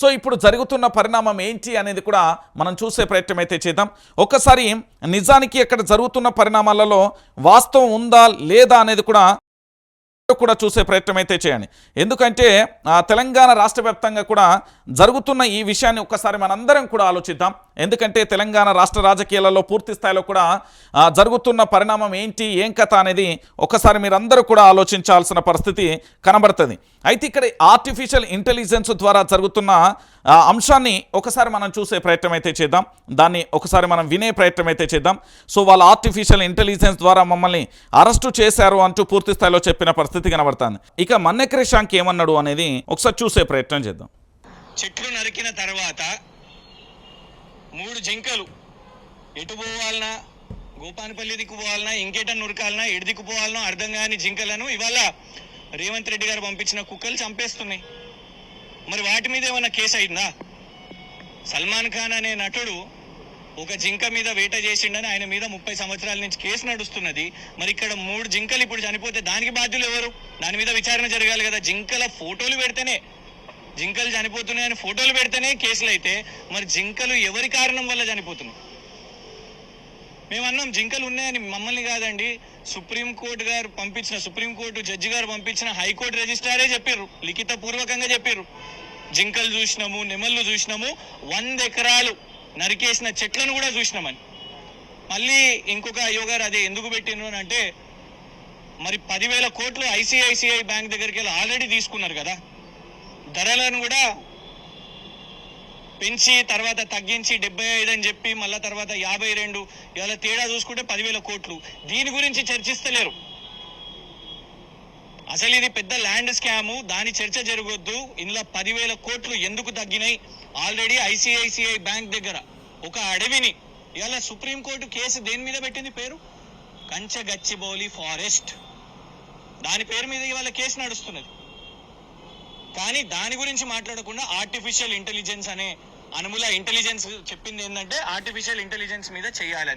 So ఇప్పుడు జరుగుతున్న పరిణామం ఏంటి అనేది కూడా మనం చూసే ప్రయత్నం అయితే చేద్దాం. ఒక్కసారి నిజానికి అక్కడ జరుగుతున్న పరిణామాలలో వాస్తవం ఉందా లేదా అనేది కూడా చూసే ప్రయత్నం అయితే చేయండి. ఎందుకంటే తెలంగాణ రాష్ట్ర వ్యాప్తంగా కూడా జరుగుతున్న ఈ విషయాన్ని ఒక్కసారి మనందరం కూడా ఆలోచిద్దాం. ఎందుకంటే తెలంగాణ రాష్ట్ర రాజకీయాలలో పూర్తి స్థాయిలో కూడా జరుగుతున్న పరిణామం ఏంటి, ఏం కథ అనేది ఒకసారి మీరందరూ కూడా ఆలోచించాల్సిన పరిస్థితి కనబడుతుంది. అయితే ఇక్కడ ఆర్టిఫిషియల్ ఇంటెలిజెన్స్ ద్వారా జరుగుతున్న అంశాన్ని ఒకసారి మనం చూసే ప్రయత్నం అయితే చేద్దాం. దాన్ని ఒకసారి మనం వినే ప్రయత్నం అయితే చేద్దాం. సో వాళ్ళ ఆర్టిఫిషియల్ ఇంటెలిజెన్స్ ద్వారా మమ్మల్ని అరెస్టు చేశారు అంటూ పూర్తి స్థాయిలో చెప్పిన పరిస్థితి కనబడుతుంది. ఇక మన్నె క్రిషాంక్ ఏమన్నాడు అనేది ఒకసారి చూసే ప్రయత్నం చేద్దాం. చెట్లు నరికిన తర్వాత 3 జింకలు ఎటు పోవాలన్నా, గోపానపల్లి దిక్కు పోవాలన్నా, ఇంకేట నురకాలన్నా, ఎటు దిక్కు పోవాలనో అర్థం కాని జింకలను ఇవాళ రేవంత్ రెడ్డి గారు పంపించిన కుక్కలు చంపేస్తున్నాయి. మరి వాటి మీద ఏమన్నా కేసు అయిందా? సల్మాన్ ఖాన్ అనే నటుడు ఒక జింక మీద వేట చేసిండని ఆయన మీద 30 సంవత్సరాల నుంచి కేసు నడుస్తున్నది. మరి ఇక్కడ 3 జింకలు ఇప్పుడు చనిపోతే దానికి బాధ్యులు ఎవరు? దాని మీద విచారణ జరగాలి కదా. జింకల ఫోటోలు పెడితేనే, జింకలు చనిపోతున్నాయని ఫోటోలు పెడితేనే కేసులు అయితే మరి జింకలు ఎవరి కారణం వల్ల చనిపోతున్నాయి? మేమన్నాం జింకలు ఉన్నాయని, మమ్మల్ని కాదండి, సుప్రీంకోర్టు జడ్జి గారు పంపించిన హైకోర్టు రిజిస్ట్రారే చెప్పారు, లిఖిత పూర్వకంగా చెప్పారు. జింకలు చూసినాము, నెమళ్ళు చూసినాము, 100 ఎకరాలు నరికేసిన చెట్లను కూడా చూసినామని. మళ్ళీ ఇంకొక అయ్యో గారు అదే ఎందుకు పెట్టిండ్రు అని అంటే, మరి 10,000 కోట్లు ఐసిఐసిఐ బ్యాంక్ దగ్గరికి వెళ్ళి ఆల్రెడీ తీసుకున్నారు కదా, ధరలను కూడా పెంచి తర్వాత తగ్గించి 75 అని చెప్పి మళ్ళీ తర్వాత 52, ఇవాళ తేడా చూసుకుంటే 10,000 కోట్లు. దీని గురించి చర్చిస్తలేరు. అసలు ఇది పెద్ద ల్యాండ్ స్కాము, దాని చర్చ జరగొద్దు. ఇందులో 10,000 కోట్లు ఎందుకు తగ్గినాయి? ఆల్రెడీ ఐసిఐసిఐ బ్యాంక్ దగ్గర ఒక అడవిని ఇవాళ సుప్రీంకోర్టు కేసు దేని మీద పెట్టింది? పేరు కంచగచ్చిబౌలి ఫారెస్ట్, దాని పేరు మీద ఇవాళ కేసు నడుస్తున్నది. కానీ దాని గురించి మాట్లాడకుండా ఆర్టిఫిషియల్ ఇంటెలిజెన్స్ అనే అనుముల ఇంటెలిజెన్స్ చెప్పింది ఏంటంటే ఆర్టిఫిషియల్ ఇంటెలిజెన్స్ మీద చేయాలని.